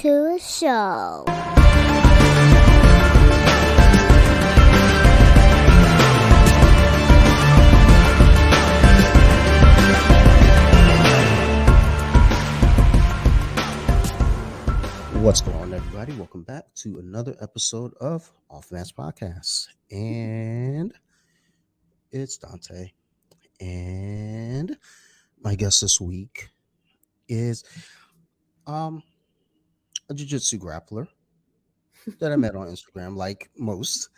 to a show. What's going on, everybody? Welcome back to another episode of Off Mass Podcast. And it's Dante. And my guest this week is a jiu-jitsu grappler that I met on Instagram, like most.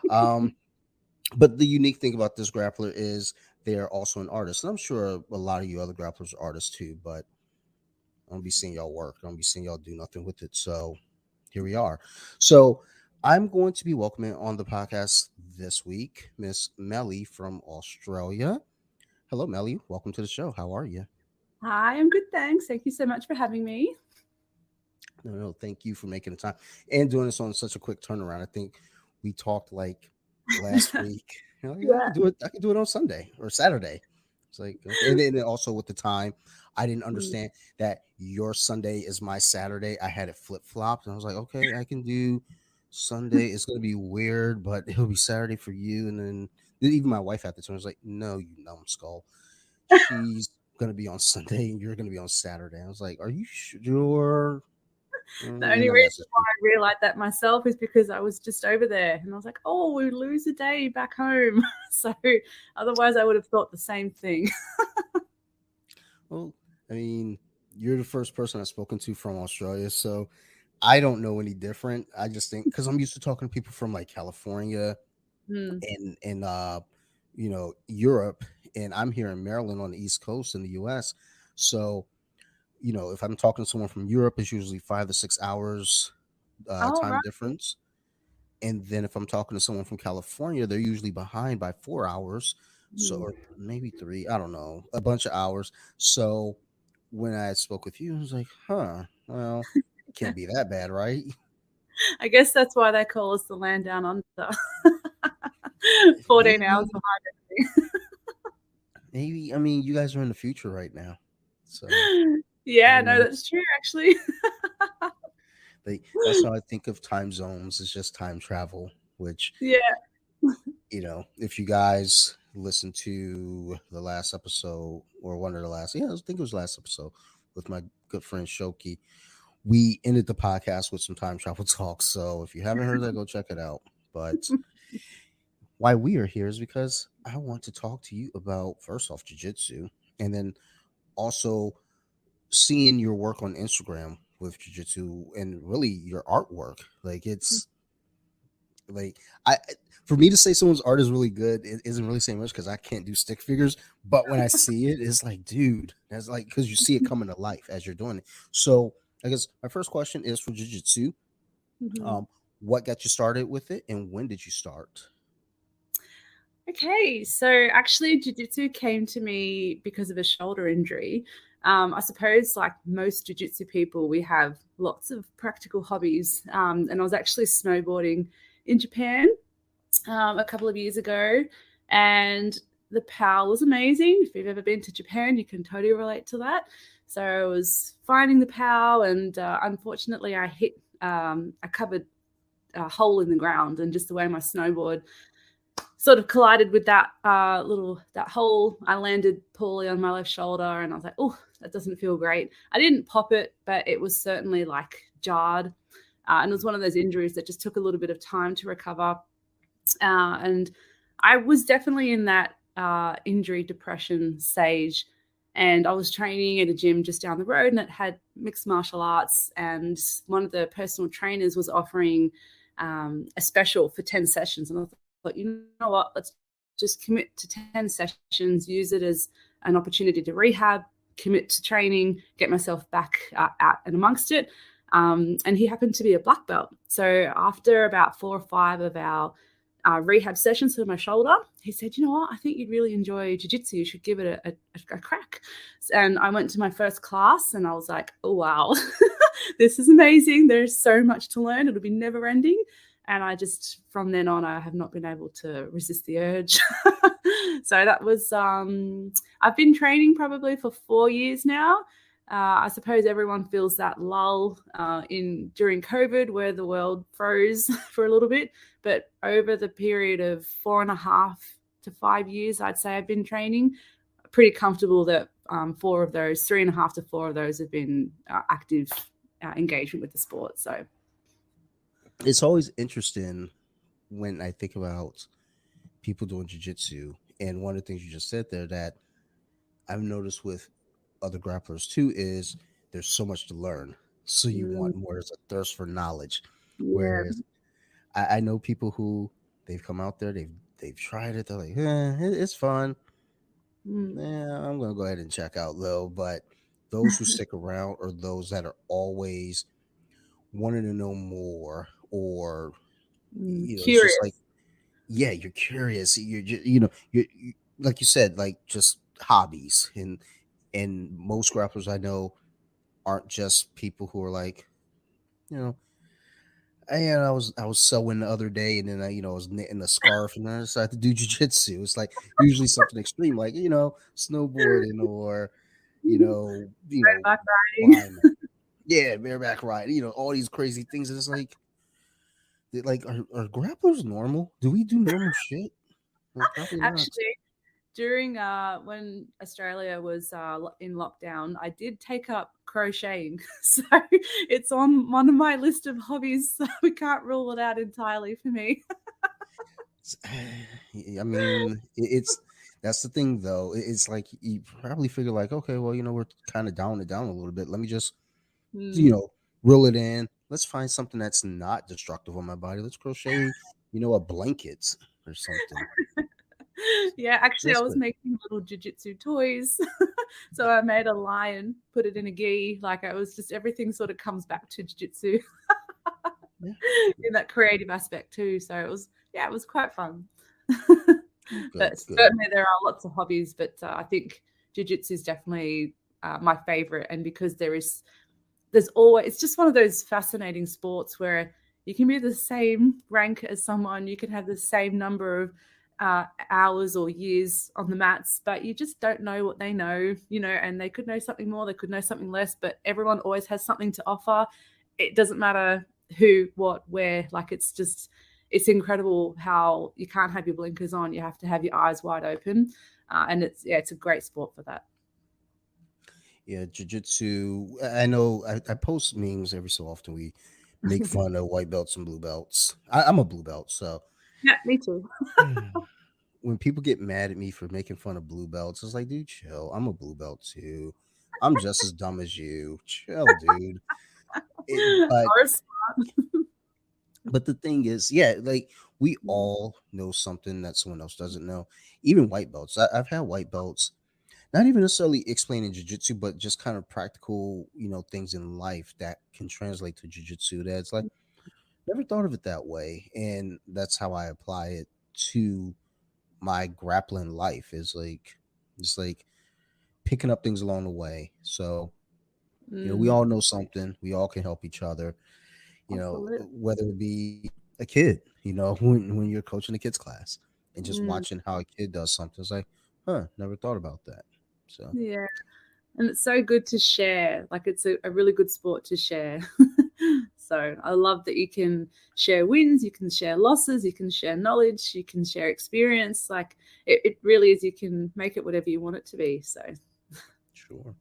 But the unique thing about this grappler is they're also an artist. And I'm sure a lot of you other grapplers are artists too, but I don't be seeing y'all work. I don't be seeing y'all do nothing with it. So here we are. So I'm going to be welcoming on the podcast this week Miss Melly from Australia. Hello, Melly. Welcome to the show. How are you? Hi, I'm good, thanks. Thank you so much for having me. No, thank you for making the time and doing this on such a quick turnaround. I think we talked like last week. You know, yeah, I can do it on Sunday or Saturday. It's like, okay. And then also with the time, I didn't understand that your Sunday is my Saturday. I had it flip flopped, and I was like, okay, I can do Sunday. It's gonna be weird, but it'll be Saturday for you. And then even my wife at the time was like, no, you numbskull. She's gonna be on Sunday, and you're gonna be on Saturday. I was like, are you sure? The only reason why I realized that myself is because I was just over there and I was like, oh, we lose a day back home. So otherwise I would have thought the same thing. Well, I mean, you're the first person I've spoken to from Australia, so I don't know any different. I just think because I'm used to talking to people from like California and Europe, and I'm here in Maryland on the East Coast in the US. So if I'm talking to someone from Europe, it's usually 5 to 6 hours time difference. And then if I'm talking to someone from California, they're usually behind by 4 hours. So, or maybe 3, I don't know, a bunch of hours. So when I spoke with you, I was like, well, it can't be that bad, right? I guess that's why they call us the land down under. 14 hours behind everything. Maybe, I mean, you guys are in the future right now. So yeah, no, that's true, actually. That's how I think of time zones. It's just time travel, which, if you guys listen to the last episode or one of the last, I think it was last episode with my good friend Shoki, we ended the podcast with some time travel talk. So if you haven't heard that, go check it out. But why we are here is because I want to talk to you about, first off, jiu-jitsu, and then also seeing your work on Instagram with jiu-jitsu and really your artwork. Like, it's like, for me to say someone's art is really good, it isn't really saying much because I can't do stick figures. But when I see it, it's like, dude, that's like, because you see it coming to life as you're doing it. So I guess my first question is for jiu-jitsu. What got you started with it and when did you start? Okay, so actually jiu-jitsu came to me because of a shoulder injury. I suppose like most jiu-jitsu people, we have lots of practical hobbies. And I was actually snowboarding in Japan a couple of years ago, and the POW was amazing. If you've ever been to Japan, you can totally relate to that. So I was finding the POW, and unfortunately I hit a covered hole in the ground, and just the way my snowboard sort of collided with that hole, I landed poorly on my left shoulder, and I was like, oh, that doesn't feel great. I didn't pop it, but it was certainly like jarred. And it was one of those injuries that just took a little bit of time to recover. And I was definitely in that injury depression stage. And I was training at a gym just down the road, and it had mixed martial arts. And one of the personal trainers was offering a special for 10 sessions. And I thought, you know what, let's just commit to 10 sessions, use it as an opportunity to rehab, commit to training, get myself back out and amongst it. And he happened to be a black belt. So after about 4 or 5 of our rehab sessions for my shoulder, he said, you know what, I think you'd really enjoy jiu-jitsu. You should give it a crack. And I went to my first class and I was like, oh, wow, this is amazing. There's so much to learn. It'll be never ending. And I just, from then on, I have not been able to resist the urge. So that was, I've been training probably for 4 years now. I suppose everyone feels that lull during COVID where the world froze for a little bit. But over the period of 4.5 to 5 years, I'd say I've been training, pretty comfortable that 4 of those, 3.5 to 4 of those have been active engagement with the sport. So It's always interesting when I think about people doing jiu-jitsu, and one of the things you just said there that I've noticed with other grapplers too is there's so much to learn, so you want more. There's a thirst for knowledge, yeah. whereas I know people who they've come out there, they've tried it, they're like, it's fun, yeah, I'm gonna go ahead and check out though. But those who stick around are those that are always wanting to know more, or it's just like, Curious. yeah, you're curious. You're just, you like you said, like just hobbies, and most grapplers I know aren't just people who are like, you know, and I was sewing the other day, and then I was knitting a scarf, and then I decided to do jujitsu. It's like usually something extreme, like snowboarding, or Back riding. climbing, yeah, bareback ride, all these crazy things. And it's like, are grapplers normal? Do we do normal shit? Well, probably not. Actually, during when Australia was in lockdown, I did take up crocheting. So it's on one of my list of hobbies. So we can't rule it out entirely for me. I mean, it's that's the thing though. It's like you probably figure like, okay, well, we're kind of down it down a little bit. Let me just, reel it in. Let's find something that's not destructive on my body. Let's crochet, a blanket or something. Yeah, actually, I That's was good. making little jujitsu toys. So I made a lion, put it in a gi. Like it was just everything sort of comes back to jujitsu Yeah, in that creative aspect too. So it was quite fun. good, But good. certainly there are lots of hobbies, but I think jujitsu is definitely my favorite. And because there's always, it's just one of those fascinating sports where you can be the same rank as someone, you can have the same number of hours or years on the mats, but you just don't know what they know, and they could know something more, they could know something less, but everyone always has something to offer. It doesn't matter who, what, where. Like it's incredible how you can't have your blinkers on, you have to have your eyes wide open, and it's a great sport for that. Yeah, jujitsu. I know I post memes every so often. We make fun of white belts and blue belts. I'm a blue belt, so Yeah, me too. when people get mad at me for making fun of blue belts, it's like, dude, chill. I'm a blue belt too. I'm just as dumb as you. Chill, dude. It, but Doris. but the thing is, yeah, like we all know something that someone else doesn't know. Even white belts. I've had white belts, not even necessarily explaining jujitsu, but just kind of practical, things in life that can translate to jujitsu. That's like never thought of it that way, and that's how I apply it to my grappling life. Is like just like picking up things along the way. So we all know something. We all can help each other. Absolutely. Whether it be a kid, when you're coaching a kids class and just Mm, watching how a kid does something, it's like, huh, never thought about that. So yeah. And it's so good to share. Like it's a really good sport to share. So I love that you can share wins, you can share losses, you can share knowledge, you can share experience. Like it really is, you can make it whatever you want it to be. So sure.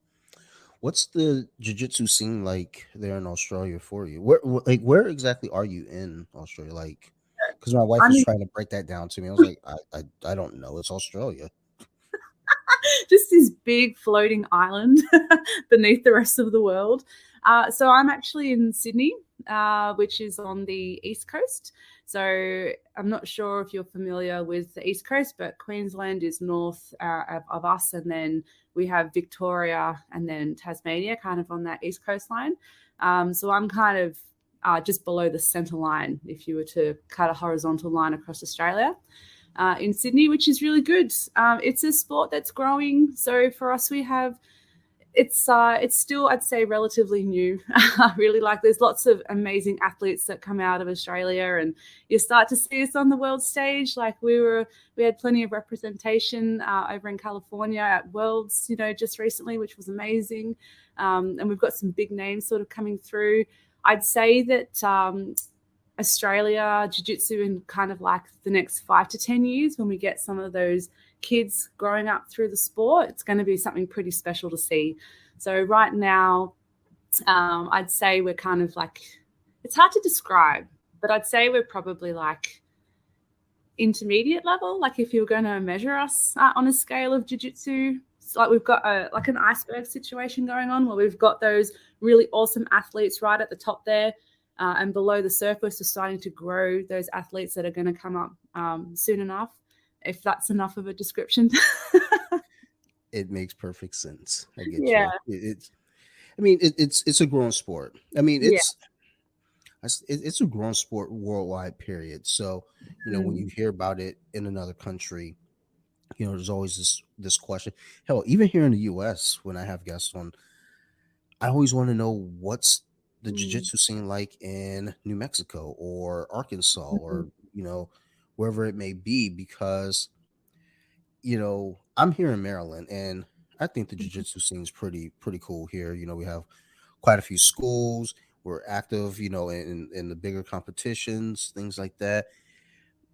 What's the jiu-jitsu scene like there in Australia for you? Where exactly are you in Australia? Like, because my wife I was mean, trying to break that down to me. I was like, I don't know. It's Australia. just this big floating island beneath the rest of the world. So I'm actually in Sydney, which is on the east coast. So I'm not sure if you're familiar with the east coast, but Queensland is north of us, and then we have Victoria and then Tasmania, kind of on that east coast line. So I'm kind of just below the centre line, if you were to cut a horizontal line across Australia. In Sydney, which is really good. It's a sport that's growing. So for us, we have It's still, I'd say, relatively new. Really, like, there's lots of amazing athletes that come out of Australia, and you start to see us on the world stage. Like, we had plenty of representation over in California at Worlds, you know, just recently, which was amazing. And we've got some big names sort of coming through. I'd say that Australia Jiu-Jitsu in kind of like the next 5 to 10 years, when we get some of those kids growing up through the sport, it's going to be something pretty special to see. So right now, I'd say we're kind of like, it's hard to describe, but I'd say we're probably like intermediate level. Like, if you were going to measure us on a scale of jiu-jitsu, it's like we've got like an iceberg situation going on, where we've got those really awesome athletes right at the top there. And below the surface, we're starting to grow those athletes that are going to come up soon enough, if that's enough of a description. It makes perfect sense. I get Yeah. you. It's a growing sport. I mean, Yeah. it's a growing sport worldwide. Period. So, when you hear about it in another country, there's always this question. Hell, even here in the U.S., when I have guests on, I always want to know what's the jiu-jitsu scene like in New Mexico or Arkansas or wherever it may be, because I'm here in Maryland, and I think the jiu-jitsu scene is pretty cool here. We have quite a few schools. We're active, in the bigger competitions, things like that.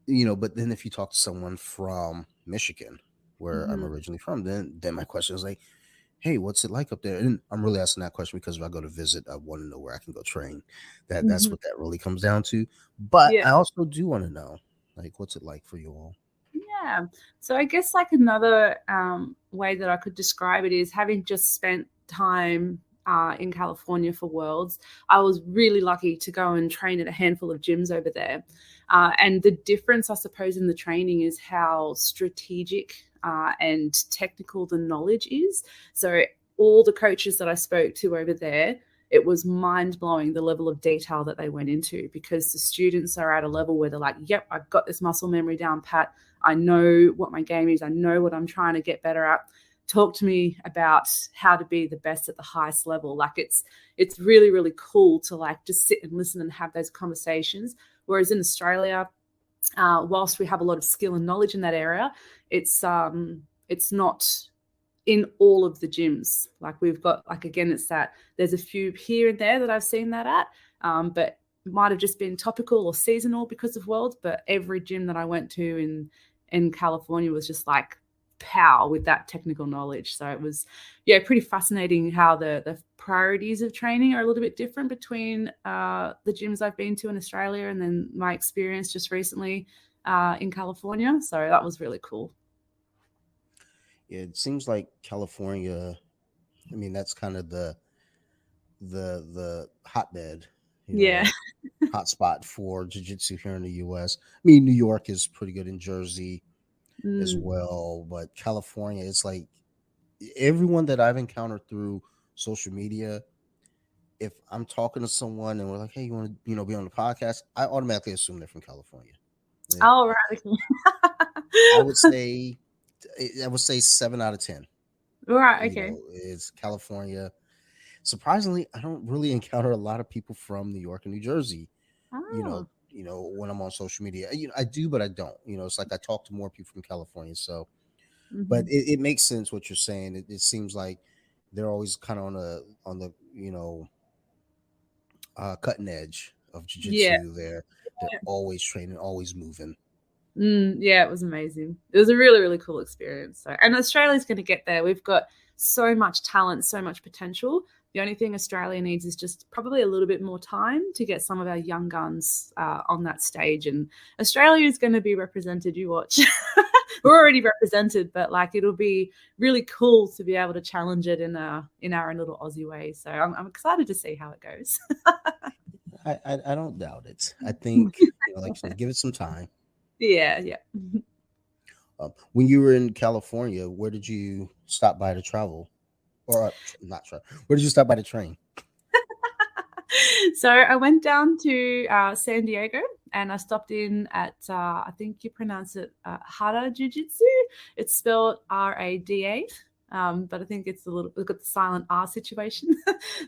But then if you talk to someone from Michigan, where I'm originally from, then my question is like, hey, what's it like up there? And I'm really asking that question because if I go to visit, I want to know where I can go train. That's what that really comes down to. But Yeah. I also do want to know, like, what's it like for you all? Yeah. So I guess like another way that I could describe it is, having just spent time in California for Worlds, I was really lucky to go and train at a handful of gyms over there. And the difference, I suppose, in the training is how strategic and technical the knowledge is. So all the coaches that I spoke to over there, it was mind-blowing the level of detail that they went into, because the students are at a level where they're like, yep, I've got this muscle memory down pat. I know what my game is. I know what I'm trying to get better at. Talk to me about how to be the best at the highest level. Like, it's really, really cool to like just sit and listen and have those conversations. Whereas in Australia, whilst we have a lot of skill and knowledge in that area, it's not in all of the gyms. Like, we've got, like, again, it's that there's a few here and there that I've seen that at, but might have just been topical or seasonal because of Worlds. But every gym that I went to in California was just like pow with that technical knowledge. So it was, pretty fascinating how the priorities of training are a little bit different between the gyms I've been to in Australia and then my experience just recently in California. So that was really cool. It seems like California, I mean, that's kind of the hotbed, Yeah. hot spot for jiu-jitsu here in the US. I mean, New York is pretty good, in Jersey as well, but California, it's like everyone that I've encountered through social media, if I'm talking to someone and we're like, hey, you want to, be on the podcast, I automatically assume they're from California. Oh, right. I would say 7 out of 10. Right. Okay. It's California. Surprisingly, I don't really encounter a lot of people from New York and New Jersey. Oh. When I'm on social media, I do, but I don't. It's like I talk to more people from California. So, but it makes sense what you're saying. It seems like they're always kind of on the cutting edge of Yeah. jiu-jitsu. They're always training, always moving. Yeah, it was amazing. It was a really, really cool experience. So, and Australia's going to get there. We've got so much talent, so much potential. The only thing Australia needs is just probably a little bit more time to get some of our young guns on that stage. And Australia is going to be represented. You watch. We're already represented, but like, it'll be really cool to be able to challenge it in our own little Aussie way. So I'm excited to see how it goes. I don't doubt it. I think like you said, give it some time. Yeah. When you were in California, where did you stop by to travel, or not travel? Where did you stop by to train? So I went down to San Diego, and I stopped in at I think you pronounce it Hara Jiu Jitsu. It's spelled Rada. but I think it's a little, we've got the silent R situation.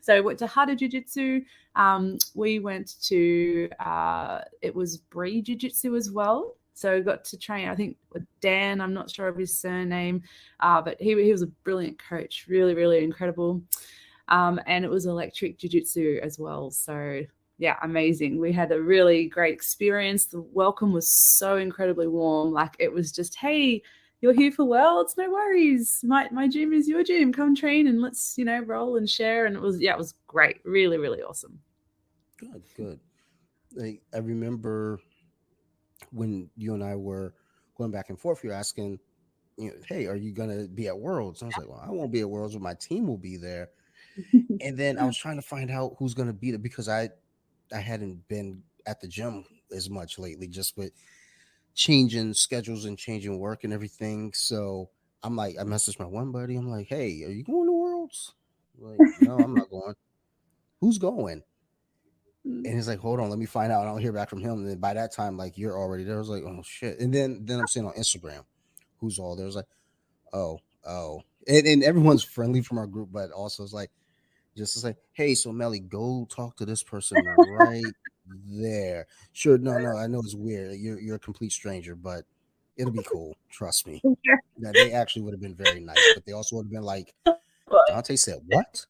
So we went to Art of Jiu Jitsu. We went to, it was Bree Jiu Jitsu as well. So got to train, I think, with Dan. I'm not sure of his surname, but he was a brilliant coach, really, really incredible. And it was electric jiu-jitsu as well. So yeah, amazing. We had a really great experience. The welcome was so incredibly warm. Like it was just, hey, you're here for Worlds, no worries. My gym is your gym. Come train and let's, roll and share. And it was great. Really, really awesome. Good, good. Like, I remember when you and I were going back and forth, you're asking, hey, are you gonna be at Worlds? I was like, well, I won't be at Worlds, but my team will be there. And then I was trying to find out who's gonna be there because I hadn't been at the gym as much lately, just with changing schedules and changing work and everything. So I'm like, I messaged my one buddy. I'm like, hey, are you going to Worlds? Like, no, I'm not going. Who's going? And he's like, hold on, let me find out. And I'll hear back from him. And then by that time, like, you're already there. I was like, oh shit. And then I'm seeing on Instagram who's all there. I was like, oh. And everyone's friendly from our group, but also it's like, just to say, hey, so Melly, go talk to this person right there. Sure, no, I know it's weird. You're a complete stranger, but it'll be cool. Trust me. That they actually would have been very nice, but they also would have been like, Dante said, what?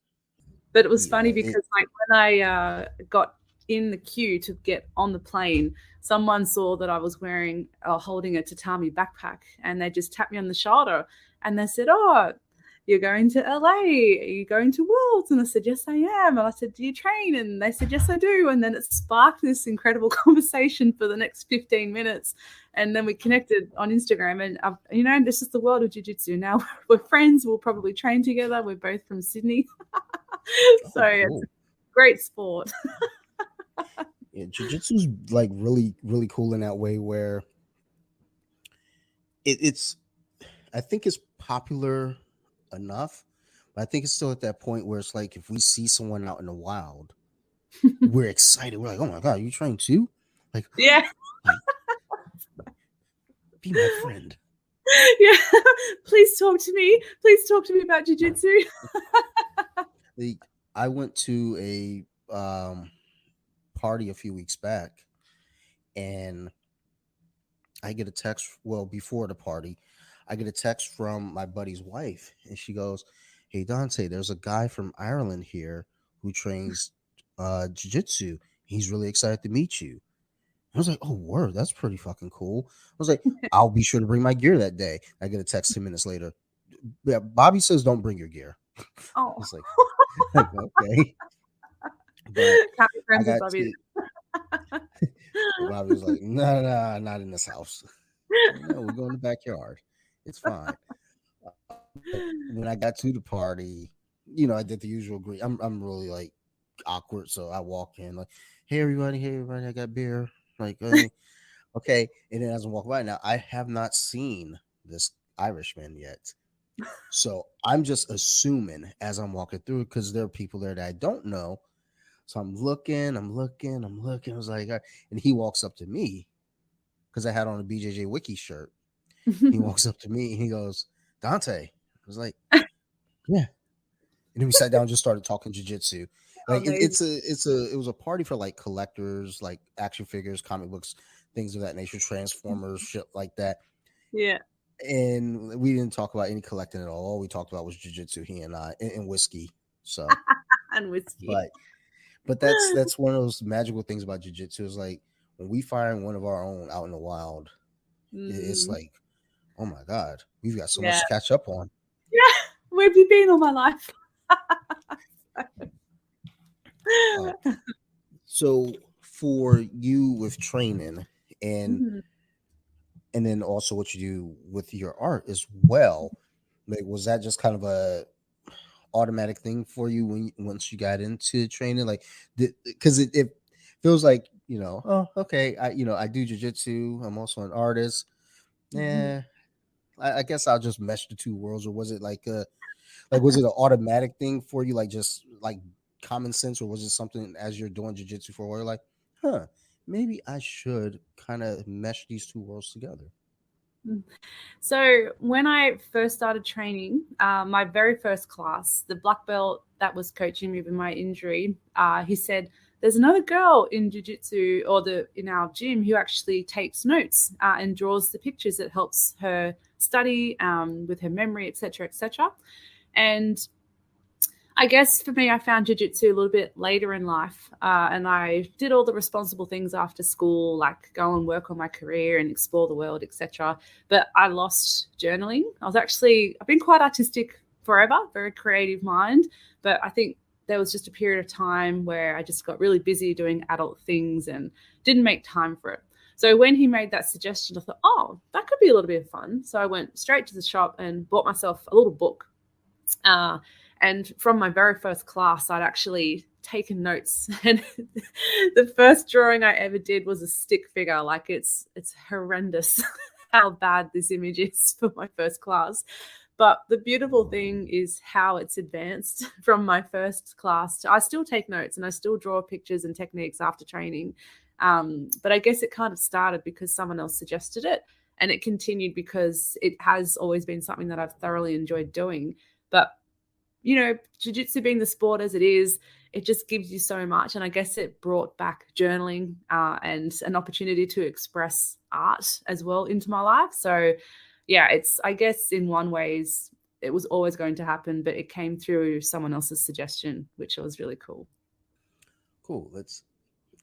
But it was funny Yeah, it. because like when I got in the queue to get on the plane, someone saw that I was wearing holding a tatami backpack, and they just tapped me on the shoulder and they said, "Oh, you're going to LA? Are you going to Worlds?" And I said, "Yes, I am." And I said, "Do you train?" And they said, "Yes, I do." And then it sparked this incredible conversation for the next 15 minutes. And then we connected on Instagram, and this is the world of jiu-jitsu. Now we're friends. We'll probably train together. We're both from Sydney. So Oh, it's a cool. great sport. Yeah, jiu-jitsu's like really, really cool in that way where it's I think it's popular enough, but I think it's still at that point where it's like if we see someone out in the wild, we're excited. We're like, oh my god, you train too? Like, Yeah. like be my friend. Yeah. Please talk to me. Please talk to me about jiu-jitsu. Like, I went to a party a few weeks back, and I get a text. Well, before the party, I get a text from my buddy's wife, and she goes, "Hey Dante, there's a guy from Ireland here who trains jiu-jitsu. He's really excited to meet you." I was like, "Oh, word, that's pretty fucking cool." I was like, "I'll be sure to bring my gear that day." I get a text 10 minutes later. Yeah, Bobby says don't bring your gear. Oh, It's like okay, but can't be I friends with got Bobby. to. Bobby was like, no, not in this house. Like, no, we go in the backyard. It's fine. But when I got to the party, I did the usual greet. I'm really like awkward, so I walk in like, hey everybody, I got beer. Like, okay. And then as I walk by, now I have not seen this Irishman yet. So I'm just assuming as I'm walking through because there are people there that I don't know. So I'm looking. I was like, and he walks up to me because I had on a BJJ Wiki shirt. He walks up to me and he goes, Dante. I was like, yeah. And then we sat down and just started talking jujitsu. Like Amazing. it was a party for like collectors, like action figures, comic books, things of that nature, Transformers, shit like that. Yeah. And we didn't talk about any collecting at all. All we talked about was jujitsu, he and I, and whiskey. So, And whiskey. but that's one of those magical things about jujitsu is like when we find one of our own out in the wild, it's Mm, like, oh my god, we've got so much yeah. to catch up on. Yeah. Where have you been all my life? Uh, so for you with training and Mhm. and then also what you do with your art as well, like was that just kind of a automatic thing for you when once you got into training, like because it feels like oh okay, I do jiu-jitsu, I'm also an artist. Mhm. Yeah, I guess I'll just mesh the two worlds. Or was it like was it an automatic thing for you, like just like common sense, or was it something as you're doing jujitsu for a while, you're like, huh, maybe I should kind of mesh these two worlds together? So when I first started training, my very first class, the black belt that was coaching me with my injury, he said, "There's another girl in jiu-jitsu or in our gym who actually takes notes and draws the pictures that helps her study with her memory, etc., etc." And I guess for me, I found jiu-jitsu a little bit later in life, and I did all the responsible things after school, like go and work on my career and explore the world, etc. But I lost journaling. I've been quite artistic forever, very creative mind, but I think there was just a period of time where I just got really busy doing adult things and didn't make time for it. So when he made that suggestion, I thought, oh, that could be a little bit of fun. So I went straight to the shop and bought myself a little book. And from my very first class, I'd actually taken notes. And the first drawing I ever did was a stick figure. Like it's horrendous how bad this image is for my first class. But the beautiful thing is how it's advanced from my first class. I still take notes and I still draw pictures and techniques after training. But I guess it kind of started because someone else suggested it. And it continued because it has always been something that I've thoroughly enjoyed doing. But, jiu-jitsu being the sport as it is, it just gives you so much. And I guess it brought back journaling and an opportunity to express art as well into my life. So, yeah, I guess in one ways it was always going to happen, but it came through someone else's suggestion, which was really cool. Cool. That's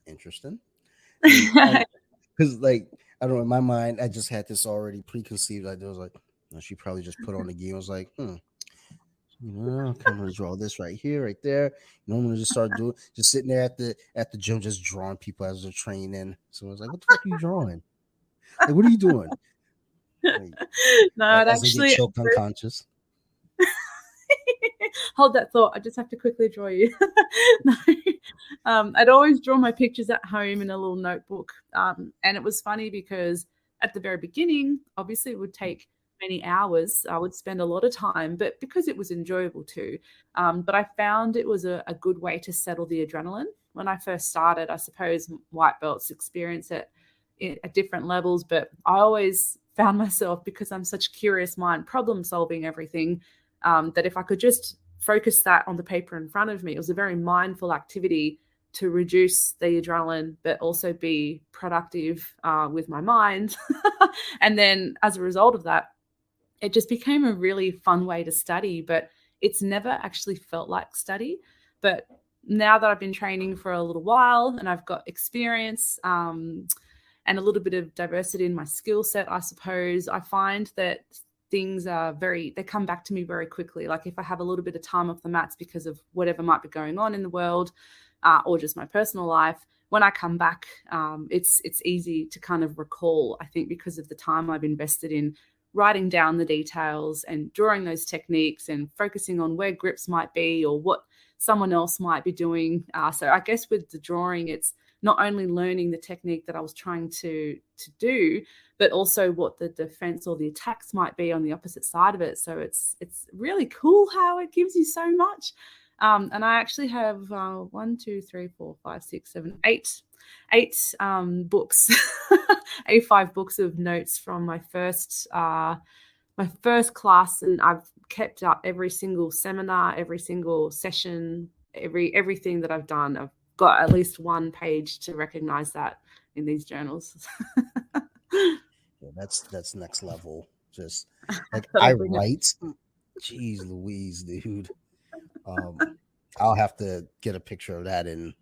interesting. Because, I don't know, in my mind, I just had this already preconceived idea. I was like, she probably just put on the game. I was like, I'm going to draw this right here, right there. I'm going to just start just sitting there at the gym, just drawing people as they're training. So I was like, what the fuck are you drawing? Like, what are you doing? Like, No, it as they actually get choked unconscious. Hold that thought. I just have to quickly draw you. No. I'd always draw my pictures at home in a little notebook. And it was funny because at the very beginning, obviously it would take many hours. I would spend a lot of time, but because it was enjoyable too. But I found it was a good way to settle the adrenaline. When I first started, I suppose white belts experience it at different levels, but I always found myself, because I'm such a curious mind, problem solving everything, that if I could just focus that on the paper in front of me, it was a very mindful activity to reduce the adrenaline, but also be productive with my mind. And then as a result of that, it just became a really fun way to study, but it's never actually felt like study. But now that I've been training for a little while and I've got experience and a little bit of diversity in my skill set, I suppose, I find that things they come back to me very quickly. Like if I have a little bit of time off the mats because of whatever might be going on in the world or just my personal life, when I come back, it's easy to kind of recall, I think, because of the time I've invested in writing down the details and drawing those techniques and focusing on where grips might be or what someone else might be doing. So I guess with the drawing, it's not only learning the technique that I was trying to do, but also what the defense or the attacks might be on the opposite side of it. So it's really cool how it gives you so much. And I actually have 1, 2, 3, 4, 5, 6, 7, 8 books, A5 books of notes from my first class, and I've kept up every single seminar, every single session, everything that I've done. I've got at least one page to recognize that in these journals. Yeah, that's next level. Just like I write. Jeez Louise, dude. I'll have to get a picture of that and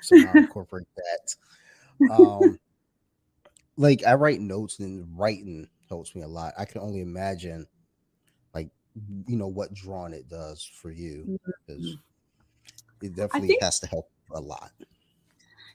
somehow incorporate that. Like I write notes, and writing helps me a lot. I can only imagine, like, what drawing it does for you, because it definitely has to help a lot.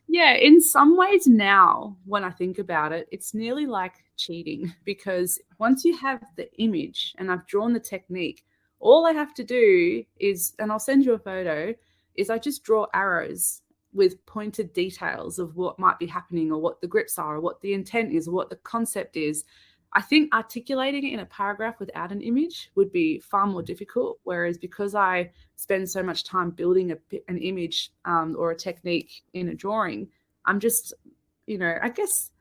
Yeah, in some ways now, when I think about it, it's nearly like cheating, because once you have the image and I've drawn the technique, all I have to do is, and I'll send you a photo, is I just draw arrows with pointed details of what might be happening or what the grips are or what the intent is or what the concept is. I think articulating it in a paragraph without an image would be far more difficult. Whereas because I spend so much time building an image or a technique in a drawing, I'm just, I guess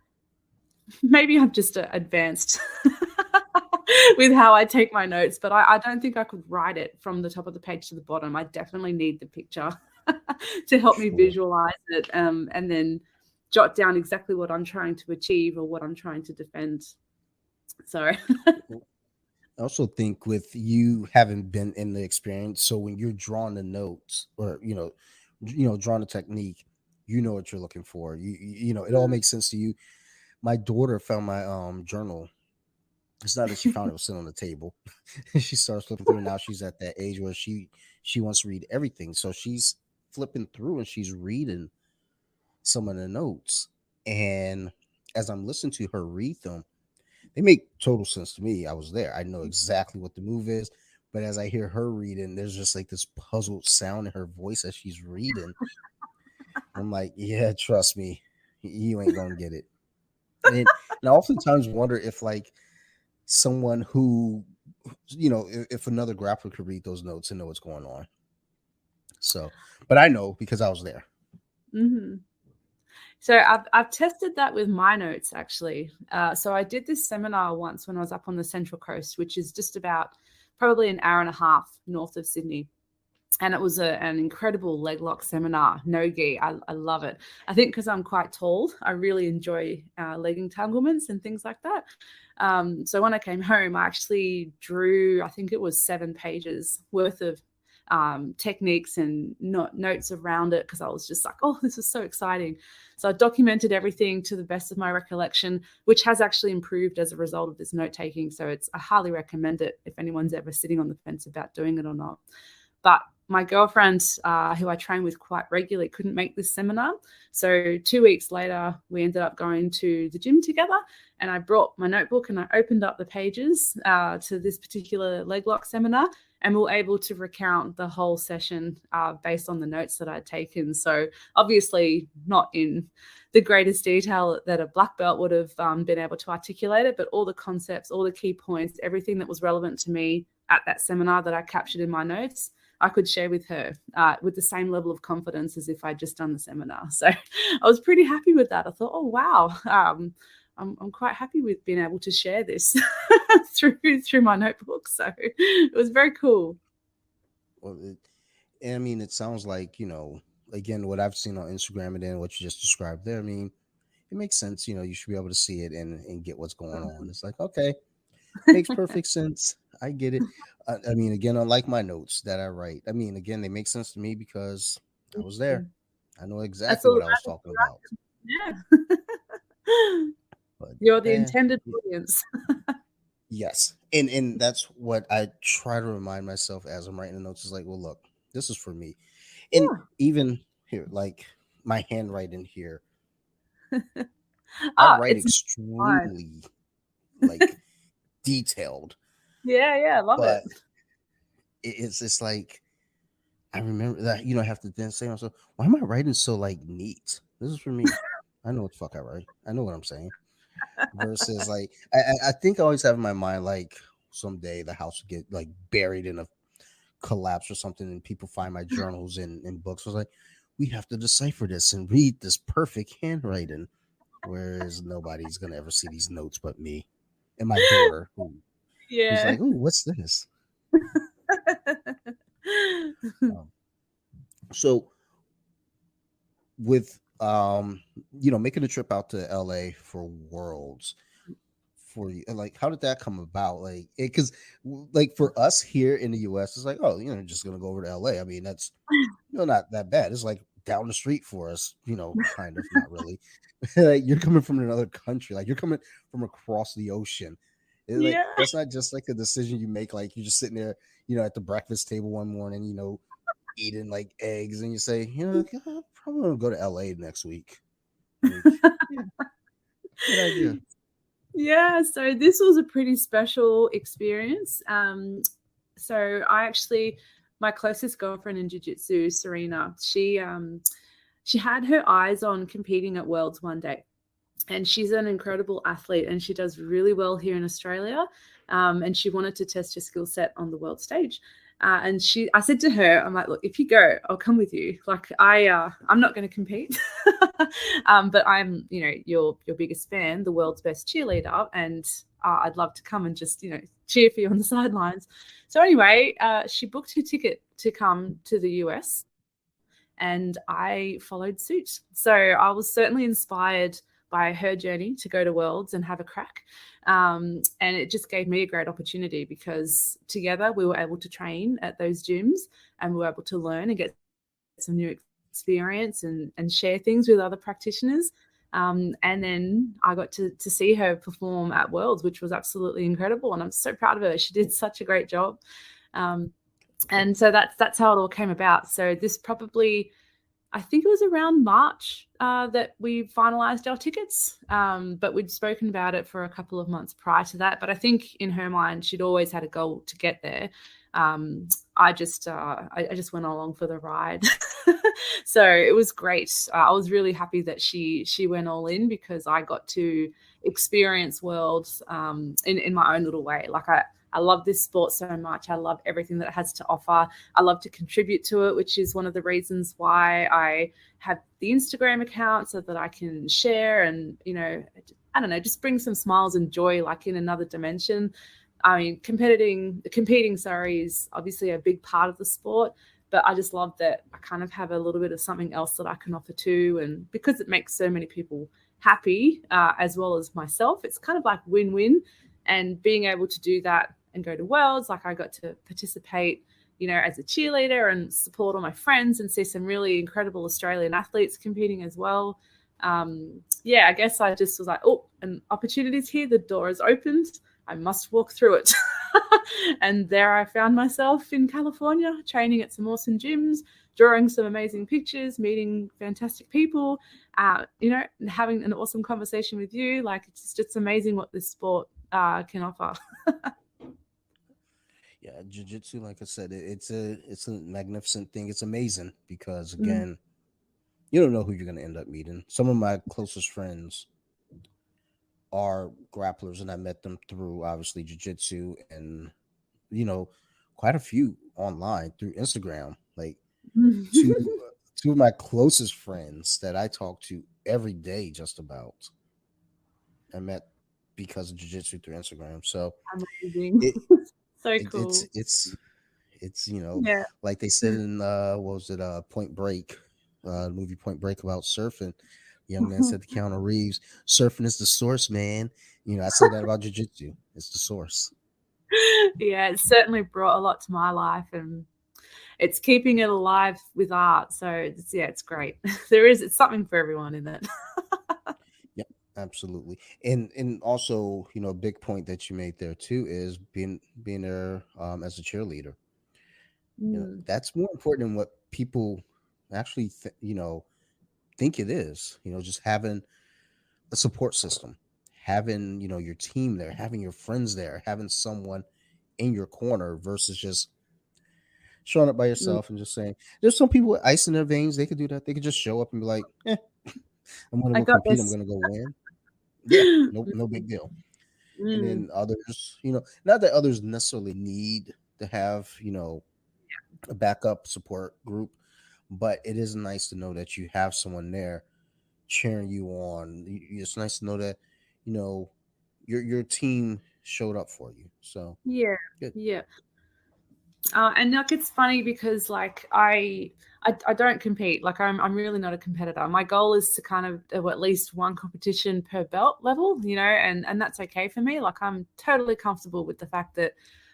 maybe I'm just advanced with how I take my notes, but I don't think I could write it from the top of the page to the bottom. I definitely need the picture to help me visualize it, and then jot down exactly what I'm trying to achieve or what I'm trying to defend. So I also think with you having been in the experience, so when you're drawing the notes or drawing the technique, you know what you're looking for. It all makes sense to you. My daughter found my journal. It's not that she found it was sitting on the table. She starts flipping through. Now she's at that age where she wants to read everything. So she's flipping through and she's reading some of the notes. And as I'm listening to her read them, they make total sense to me. I was there. I know exactly what the move is. But as I hear her reading, there's just like this puzzled sound in her voice as she's reading. I'm like, yeah, trust me, you ain't gonna get it. And I oftentimes wonder if like someone who, if another grappler could read those notes and know what's going on. So, but I know because I was there. Mm-hmm. So I've tested that with my notes, actually. So I did this seminar once when I was up on the Central Coast, which is just about probably an hour and a half north of Sydney. And it was an incredible leg lock seminar, no gi. I love it. I think because I'm quite tall, I really enjoy leg entanglements and things like that. So when I came home, I actually drew, I think it was 7 pages worth of techniques and notes around it because I was just like, oh, this is so exciting. So I documented everything to the best of my recollection, which has actually improved as a result of this note taking. So I highly recommend it if anyone's ever sitting on the fence about doing it or not. But my girlfriend, who I train with quite regularly, couldn't make this seminar. So 2 weeks later, we ended up going to the gym together, and I brought my notebook and I opened up the pages to this particular leg lock seminar, and we were able to recount the whole session based on the notes that I'd taken. So obviously not in the greatest detail that a black belt would have been able to articulate it, but all the concepts, all the key points, everything that was relevant to me at that seminar that I captured in my notes, I could share with her with the same level of confidence as if I'd just done the seminar. So I was pretty happy with that. I thought, oh, wow, I'm quite happy with being able to share this through my notebook. So it was very cool. Well, I mean, it sounds like, again, what I've seen on Instagram and then what you just described there. I mean, it makes sense. You should be able to see it and get what's going on. It's like, okay, makes perfect sense. I get it. I mean, again, unlike my notes that I write, I mean, again, they make sense to me because I was there. I know That's exactly all what that I was matters, talking about. right? Yeah. But You're the intended audience. yes, and that's what I try to remind myself as I'm writing the notes. Is like, well, look, this is for me, and Yeah. even here, like my handwriting here, I write It's fine. extremely like detailed, Yeah, I love it. but it's like I remember that I have to then say to myself, why am I writing so like neat? This is for me. I know what the fuck I write. I know what I'm saying. Versus like I think I always have in my mind like someday the house will get like buried in a collapse or something and people find my journals and books. I was like, we have to decipher this and read this perfect handwriting. Whereas nobody's gonna ever see these notes but me and my daughter who's Yeah. like, oh, what's this? Um, so with making a trip out to LA for Worlds for you, like how did that come about? Like because like for us here in the US it's like, oh, just gonna go over to LA. I mean, that's not that bad. It's like down the street for us, kind of, not really. Like you're coming from another country, like you're coming from across the ocean. Like Yeah. that's not just like a decision you make, like you're just sitting there, at the breakfast table one morning, eating like eggs, and you say, I'm probably gonna go to LA next week. Like, yeah, good idea. Yeah, so this was a pretty special experience. So my closest girlfriend in jiu-jitsu, Serena, she had her eyes on competing at Worlds one day. And she's an incredible athlete and she does really well here in Australia. And she wanted to test her skill set on the world stage. And I said to her, I'm like, look, if you go, I'll come with you. Like I'm not going to compete, but I'm, your biggest fan, the world's best cheerleader, and I'd love to come and just, cheer for you on the sidelines. So anyway, she booked her ticket to come to the US, and I followed suit. So I was certainly inspired by her journey to go to Worlds and have a crack. And it just gave me a great opportunity because together we were able to train at those gyms, and we were able to learn and get some new experience and share things with other practitioners. And then I got to see her perform at Worlds, which was absolutely incredible. And I'm so proud of her. She did such a great job. And so that's how it all came about. So this probably, I think it was around March that we finalized our tickets, but we'd spoken about it for a couple of months prior to that. But I think in her mind, she'd always had a goal to get there. I just went along for the ride. So it was great. I was really happy that she went all in, because I got to experience Worlds in my own little way. Like I love this sport so much. I love everything that it has to offer. I love to contribute to it, which is one of the reasons why I have the Instagram account, so that I can share and, I don't know, just bring some smiles and joy, like in another dimension. I mean, competing, is obviously a big part of the sport, but I just love that I kind of have a little bit of something else that I can offer too. And because it makes so many people happy, as well as myself, it's kind of like win-win. And being able to do that and go to Worlds, like I got to participate, as a cheerleader and support all my friends and see some really incredible Australian athletes competing as well. I guess I just was like, oh, an opportunity's here. The door is opened. I must walk through it. And there I found myself in California, training at some awesome gyms, drawing some amazing pictures, meeting fantastic people, having an awesome conversation with you. Like, it's just amazing what this sport can offer. Yeah, jiu-jitsu, like I said, it's a magnificent thing. It's amazing because, again, you don't know who you're going to end up meeting. Some of my closest friends are grapplers, and I met them through, obviously, jiu-jitsu, and quite a few online through Instagram. Like, two of my closest friends that I talk to every day, just about, I met because of jiu-jitsu through Instagram. So amazing. So cool. It's like they said in what was it, Point Break, movie Point Break, about surfing. Young man said to Keanu Reeves, "Surfing is the source, man." I say that about jiu-jitsu. It's the source. Yeah, it's certainly brought a lot to my life, and it's keeping it alive with art. So it's great. It's something for everyone in it. Yep, absolutely. And also, a big point that you made there too is being there as a cheerleader. That's more important than what people actually think it is. Just having a support system, having your team there, having your friends there, having someone in your corner versus just showing up by yourself and just saying. There's some people with ice in their veins. They could do that. They could just show up and be like, I'm gonna go compete. I'm gonna go win. Yeah, no big deal. And then others, not that others necessarily need to have a backup support group, but it is nice to know that you have someone there cheering you on. It's nice to know that your team showed up for you. So good. Yeah. And like, it's funny because like I don't compete. Like, I'm really not a competitor. My goal is to kind of do at least one competition per belt level, and that's okay for me. Like, I'm totally comfortable with the fact that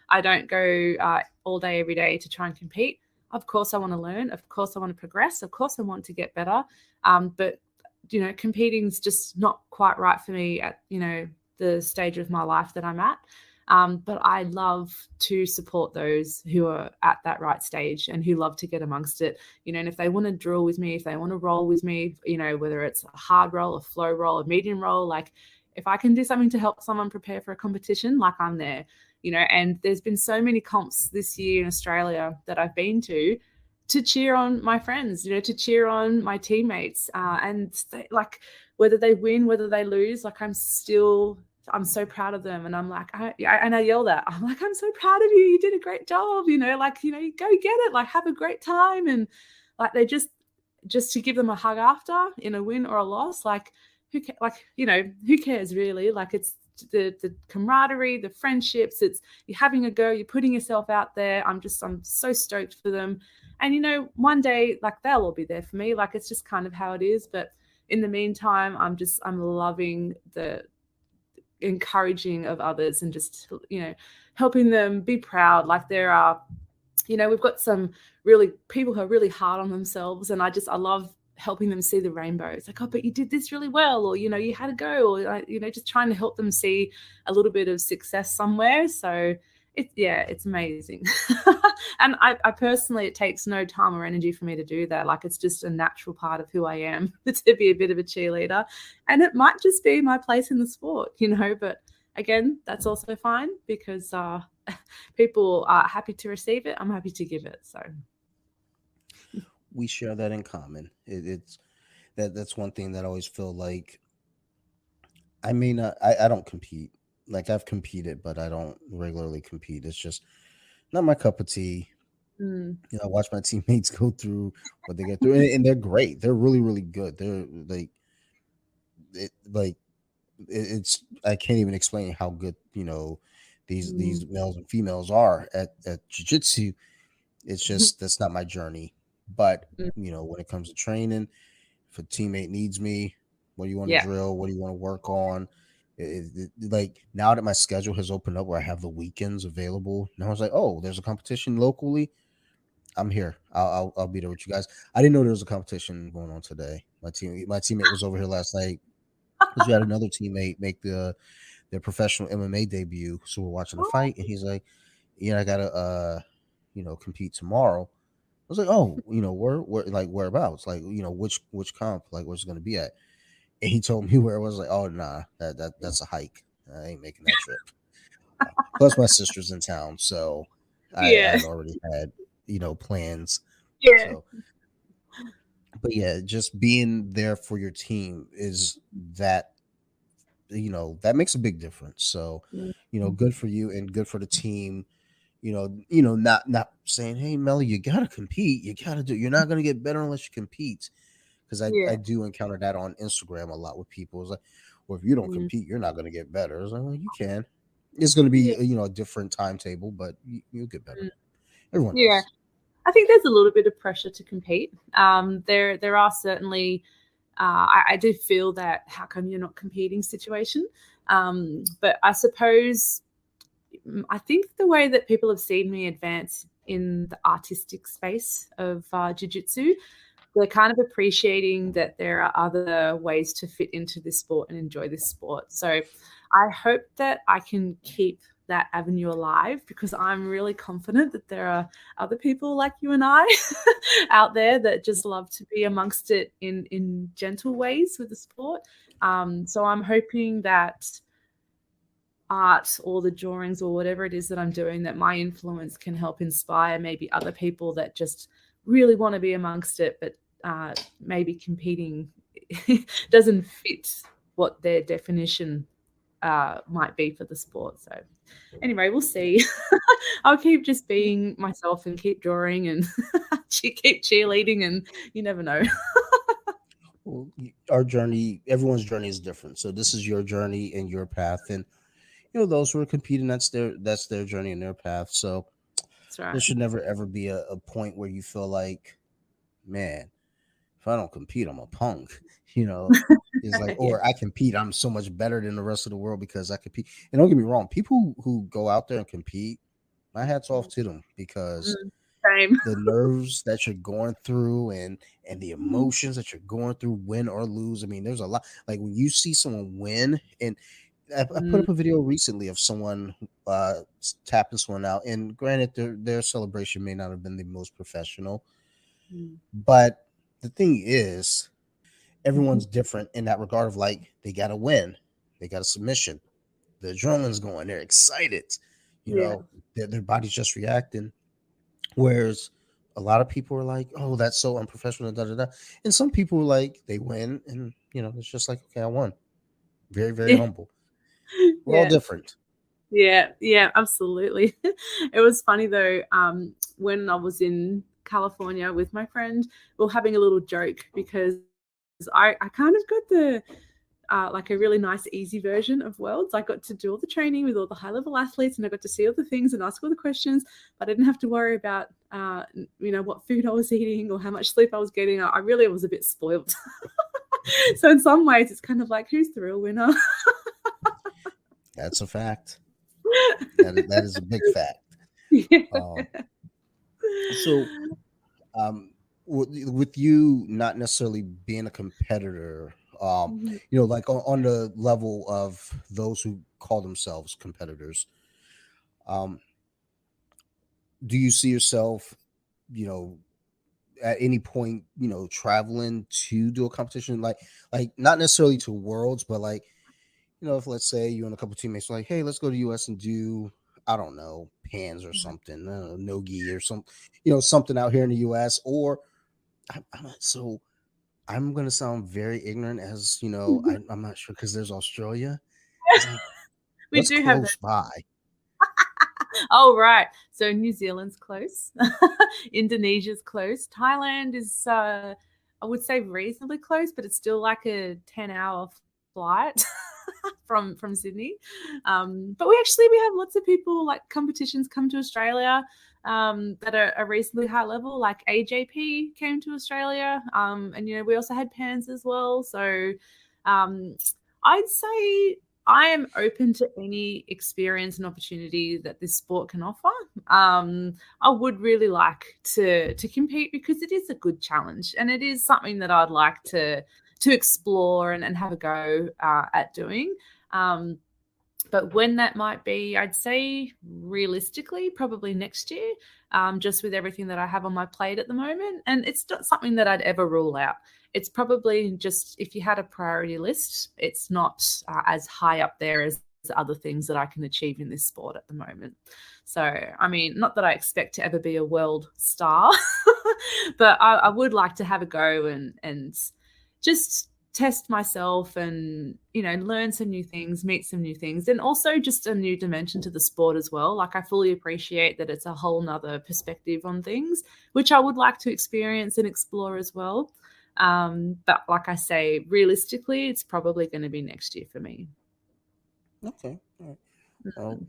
I don't go all day every day to try and compete. Of course I want to learn. Of course I want to progress. Of course I want to get better. But competing's just not quite right for me at the stage of my life that I'm at. But I love to support those who are at that right stage and who love to get amongst it, and if they want to drill with me, if they want to roll with me, whether it's a hard roll, a flow roll, a medium roll, like if I can do something to help someone prepare for a competition, like I'm there, and there's been so many comps this year in Australia that I've been to cheer on my friends, to cheer on my teammates, and like whether they win, whether they lose, like I'm still I'm so proud of them. And I'm like, and I yell that. I'm like, I'm so proud of you. You did a great job. Like, you go get it. Like, have a great time. And like, they just to give them a hug after in a win or a loss, like, who cares really? Like, it's the camaraderie, the friendships. It's you're having a go. You're putting yourself out there. I'm so stoked for them. And one day, like, they'll all be there for me. Like, it's just kind of how it is. But in the meantime, I'm loving the encouraging of others and just helping them be proud. Like, there are we've got some really people who are really hard on themselves, and I love helping them see the rainbow. It's like, oh, but you did this really well, or you had a go, or just trying to help them see a little bit of success somewhere. So it's amazing. And I personally, it takes no time or energy for me to do that. Like, it's just a natural part of who I am to be a bit of a cheerleader, and it might just be my place in the sport, but again, that's also fine, because people are happy to receive it. I'm happy to give it. So we share that in common. That's one thing that I always feel like. I mean, I don't compete. Like, I've competed, but I don't regularly compete. It's just not my cup of tea. I watch my teammates go through what they get through, and they're great. They're really, really good. They're it's I can't even explain how good these males and females are at jiu-jitsu. It's just that's not my journey. But when it comes to training, if a teammate needs me, what do you want to drill? What do you want to work on? Like, now that my schedule has opened up where I have the weekends available, now I was like, oh, there's a competition locally. I'm here. I'll be there with you guys. I didn't know there was a competition going on today. My teammate was over here last night because we had another teammate make their professional MMA debut. So we're watching the fight, and he's like, I gotta compete tomorrow. I was like, oh, where like whereabouts? Like, which comp? Like, where's it gonna be at? And he told me where it was. Like, oh, nah, that's a hike. I ain't making that trip. Plus, my sister's in town, so I had already had plans. So, but yeah, just being there for your team is that that makes a big difference. So, good for you and good for the team. Not saying, hey, Melly, you gotta compete. You gotta do. You're not gonna get better unless you compete. Because I do encounter that on Instagram a lot with people. It's like, well, if you don't compete, you're not gonna get better. It's like, well, you can. It's gonna be a different timetable, but you'll get better. Everyone does. I think there's a little bit of pressure to compete. There are certainly. I do feel that how come you're not competing situation. But I suppose I think the way that people have seen me advance in the artistic space of jiu-jitsu, they're kind of appreciating that there are other ways to fit into this sport and enjoy this sport. So I hope that I can keep that avenue alive, because I'm really confident that there are other people like you and I out there that just love to be amongst it in gentle ways with the sport. So I'm hoping that art or the drawings or whatever it is that I'm doing, that my influence can help inspire maybe other people that just really want to be amongst it, but maybe competing doesn't fit what their definition might be for the sport. So anyway, we'll see. I'll keep just being myself and keep drawing and keep cheerleading, and you never know. Well, our journey, everyone's journey is different. So this is your journey and your path, and those who are competing, that's their journey and their path. So That's right. there should never ever be a point where you feel like, man, if I don't compete, I'm a punk. It's like, or I compete, I'm so much better than the rest of the world because I compete. And don't get me wrong, people who go out there and compete, my hat's off to them, because Same. the nerves that you're going through and the emotions that you're going through, win or lose. I mean, there's a lot. Like, when you see someone win, and I put up a video recently of someone tapping someone out, and granted, their celebration may not have been the most professional, but the thing is, everyone's different in that regard of, like, they got to win, they got a submission, the adrenaline's going, they're excited, their body's just reacting. Whereas a lot of people are like, oh, that's so unprofessional, da da da. And some people are like, they win, and it's just like, okay, I won. Very, very humble. We're all Yeah. different. Yeah, absolutely. It was funny though, when I was in California with my friend, we were having a little joke because I kind of got like a really nice, easy version of Worlds. I got to do all the training with all the high level athletes, and I got to see all the things and ask all the questions, but I didn't have to worry about, what food I was eating or how much sleep I was getting. I really was a bit spoiled. So in some ways, it's kind of like, who's the real winner? That's a fact. That is a big fact. Yeah. Um, so, um, with you not necessarily being a competitor, Mhm. like on the level of those who call themselves competitors, um, do you see yourself, you know, at any point, traveling to do a competition, like not necessarily to worlds, but like, if let's say you and a couple teammates are like, hey, let's go to US and do, I don't know, pans or something, nogi or some, something out here in the US, or so I'm gonna sound very ignorant, as I'm not sure because there's Australia. It's like, We what's do have that. close by? Oh, right. So New Zealand's close. Indonesia's close. Thailand is, I would say, reasonably close, but it's still like a 10-hour flight from Sydney. But we have lots of people, like competitions come to Australia, that are reasonably high level. Like AJP came to Australia, and we also had PANS as well. So um, I'd say I am open to any experience and opportunity that this sport can offer. I would really like to compete because it is a good challenge, and it is something that I'd like to explore and have a go at doing. Um, but when that might be, I'd say realistically, probably next year, just with everything that I have on my plate at the moment. And it's not something that I'd ever rule out. It's probably just, if you had a priority list, it's not as high up there as other things that I can achieve in this sport at the moment. So, I mean, not that I expect to ever be a world star, but I would like to have a go and just test myself and learn some new things, meet some new things, and also just a new dimension to the sport as well. Like, I fully appreciate that it's a whole nother perspective on things, which I would like to experience and explore as well. But like I say, realistically, it's probably going to be next year for me. Okay, all right. Well,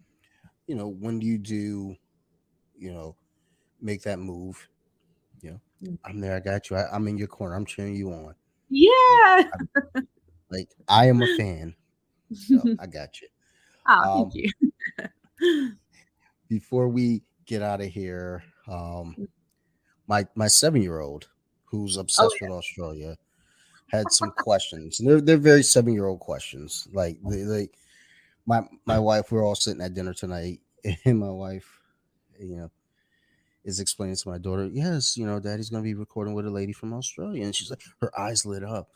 when do you do, you know, make that move? You know, I'm there. I got you. I'm in your corner. I'm cheering you on. Like, Yeah. I'm, like I am a fan, so I got you. Thank Um, you. Before we get out of here, my 7-year-old, who's Oh obsessed with Australia, had some questions, and they're very 7-year-old questions. Like my wife, we're all sitting at dinner tonight, and my wife, you know, is explaining to my daughter, yes, daddy's going to be recording with a lady from Australia. And she's like, her eyes lit up.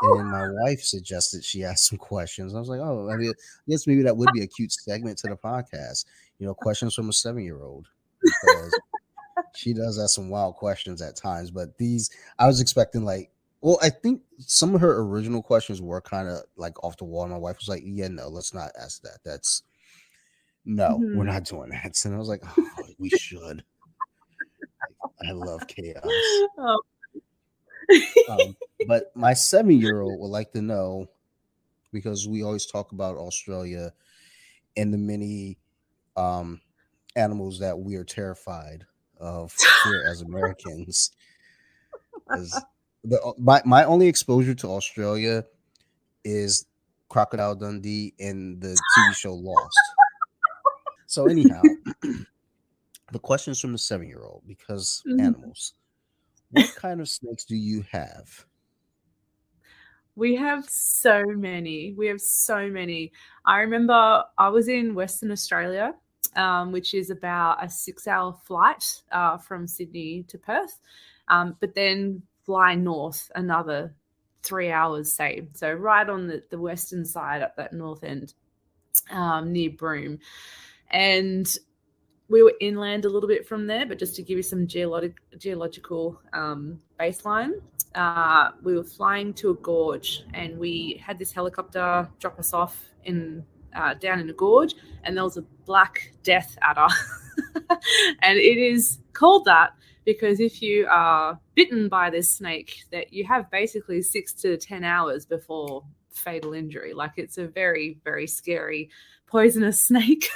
And then my wife suggested she ask some questions. I was like, oh, I mean, I guess maybe that would be a cute segment to the podcast, questions from a 7-year-old, because she does ask some wild questions at times. But I was expecting, like, well, I think some of her original questions were kind of like off the wall. My wife was like, yeah, no, let's not ask that. No, we're Mhm. not doing that. And I was like, oh, we should. I love chaos. Oh. But my 7-year-old would like to know, because we always talk about Australia and the many um, animals that we are terrified of here as Americans. As my only exposure to Australia is Crocodile Dundee and the TV show Lost. So anyhow, the questions from the 7-year-old, because Mhm. animals. What kind of snakes do you have? We have so many. We have so many. I remember I was in Western Australia, which is about a 6-hour flight from Sydney to Perth, but then fly north another 3 hours, say. So right on the western side at that north end, near Broome. And we were inland a little bit from there, but just to give you some geological baseline, we were flying to a gorge, and we had this helicopter drop us off in down in a gorge, and there was a black death adder. And it is called that because if you are bitten by this snake, that you have basically 6 to 10 hours before fatal injury. Like, it's a very, very scary poisonous snake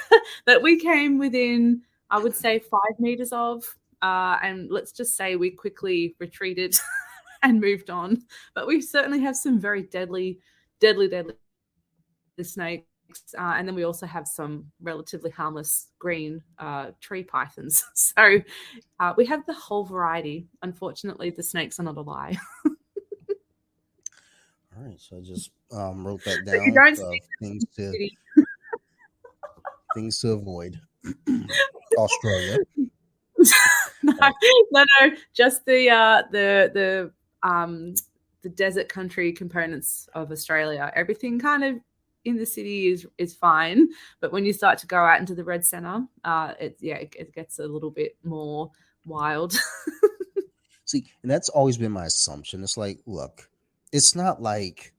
that we came within, I would say, 5 meters of. And let's just say we quickly retreated and moved on. But we certainly have some very deadly, deadly, deadly snakes. And then we also have some relatively harmless green tree pythons. So we have the whole variety. Unfortunately, the snakes are not a lie. All right, so I just wrote that But you down. don't see Things the to city. things to avoid. Australia. No, All right. no, just the desert country components of Australia. Everything kind of in the city is fine, but when you start to go out into the red center, it gets a little bit more wild. See, and that's always been my assumption. It's like, look, it's not like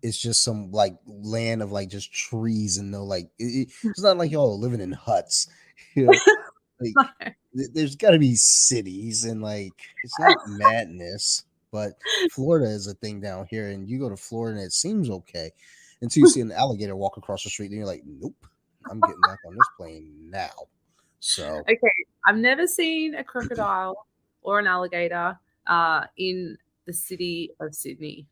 it's just some like land of like just trees and no like it's not like y'all living in huts, you know. Like there's got to be cities and like it's not madness, but Florida is a thing down here, and you go to Florida and it seems okay until you see an alligator walk across the street, and you're like, nope, I'm getting back on this plane now. So Okay, I've never seen a crocodile or an alligator in the city of Sydney.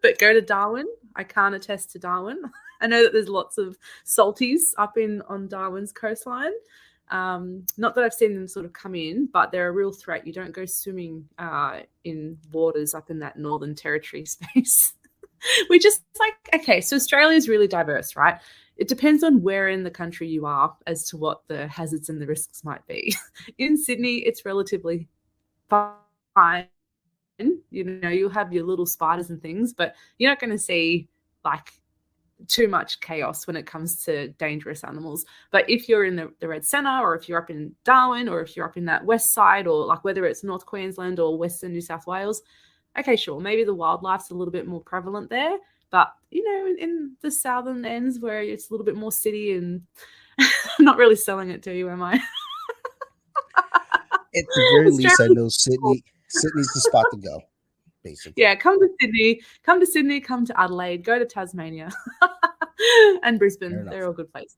But go to Darwin. I can't attest to Darwin. I know that there's lots of salties up in on Darwin's coastline. Not that I've seen them sort of come in, but they're a real threat. You don't go swimming in waters up in that Northern Territory space. We just like, okay, so Australia is really diverse, right? It depends on where in the country you are as to what the hazards and the risks might be. In Sydney, it's relatively fine. You know, you'll have your little spiders and things, but you're not going to see like too much chaos when it comes to dangerous animals. But if you're in the Red Centre, or if you're up in Darwin, or if you're up in that west side, or like whether it's North Queensland or Western New South Wales, okay, sure, maybe the wildlife's a little bit more prevalent there. But, you know, in the southern ends where it's a little bit more city, and I'm not really selling it to you, am I? at the very least, I Australia's know cool. Sydney's the spot to go, basically. Yeah, come to Sydney, come to Adelaide, go to Tasmania and Fair Brisbane. They're enough. all good places.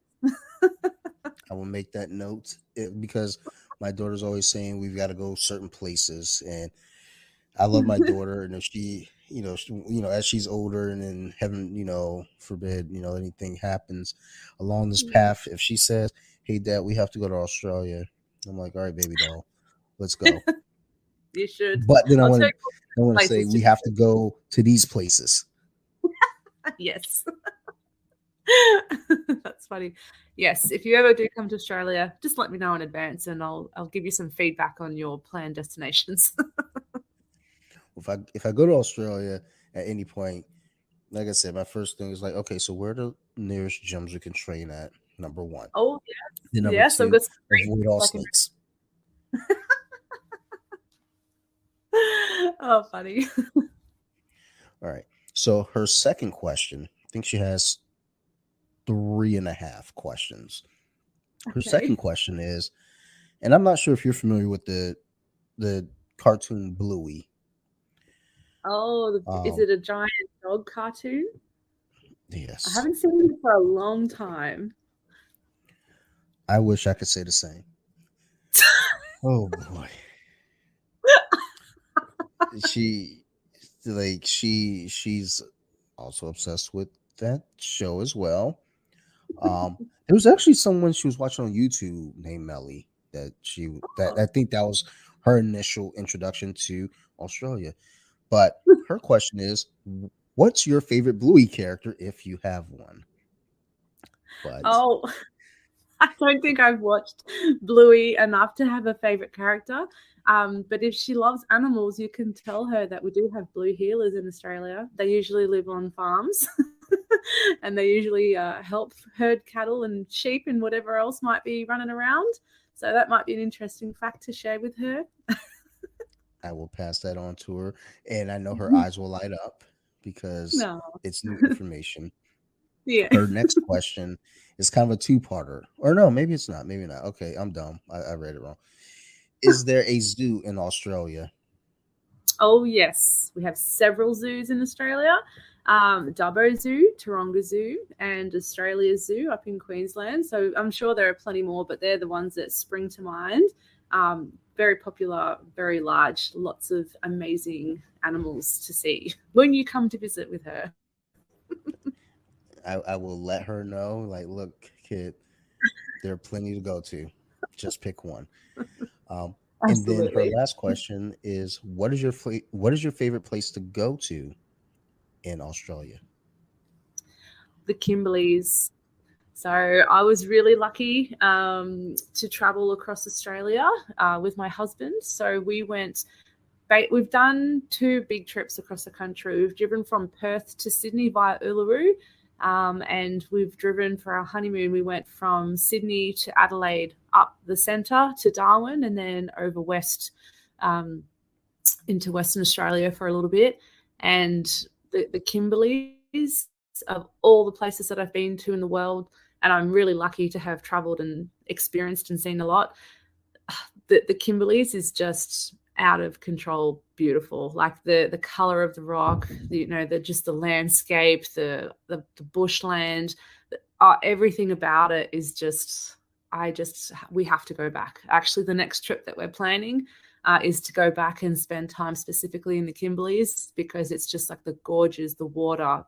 I will make that note because my daughter's always saying we've got to go certain places, and I love my daughter, and if she, as she's older, and then heaven, forbid, anything happens along this path, if she says, "Hey, Dad, we have to go to Australia," I'm like, "All right, baby doll, let's go." You should. But then I'll tell you I want to say places to we have to go to these places. yes. That's funny. Yes, if you ever do come to Australia, just let me know in advance, and I'll give you some feedback on your planned destinations. If I go to Australia at any point, like I said, my first thing is like, okay, so where are the nearest gyms we can train at? Number one. Oh Then number yes, I've two, got some avoid all great snakes. oh, funny. All right. So her second question, I think she has 3.5 questions. Her second Okay. question is, and I'm not sure if you're familiar with the cartoon Bluey. Oh, is Um, it a giant dog cartoon? I yes, haven't seen it for a long time. I wish I could say the same. Oh boy, she she's also obsessed with that show as well. There was actually someone she was watching on YouTube named Melly that Oh. I think that was her initial introduction to Australia. But her question is, what's your favorite Bluey character if you have one? But Oh, I don't think I've watched Bluey enough to have a favorite character. But if she loves animals, you can tell her that we do have blue heelers in Australia. They usually live on farms and they usually help herd cattle and sheep and whatever else might be running around. So that might be an interesting fact to share with her. I will pass that on to her, and I know her eyes will light up because No. it's new information. Yeah. Her next question is kind of a two-parter. Or no, maybe it's not. Maybe not. Okay, I'm dumb. I read it wrong. Is there a zoo in Australia? Oh, yes. We have several zoos in Australia. Dubbo Zoo, Taronga Zoo, and Australia Zoo up in Queensland. So I'm sure there are plenty more, but they're the ones that spring to mind. Very popular, very large, lots of amazing animals to see when you come to visit with her. I will let her know. Like, look, kid, there are plenty to go to. Just pick one. Um, and then her Absolutely. last question is, what is your favorite place to go to in Australia? The Kimberleys. So I was really lucky to travel across Australia with my husband. So we've done two big trips across the country. We've driven from Perth to Sydney via Uluru, and we've driven for our honeymoon. We went from Sydney to Adelaide, up the centre to Darwin, and then over west um, into Western Australia for a little bit. And the Kimberleys, of all the places that I've been to in the world, and I'm really lucky to have travelled and experienced and seen a lot, the Kimberleys is just out of control beautiful. Like the color of the rock, the just the landscape, the bushland, everything about it is just, we have to go back. Actually, the next trip that we're planning is to go back and spend time specifically in the Kimberleys, because it's just like the gorges, the water,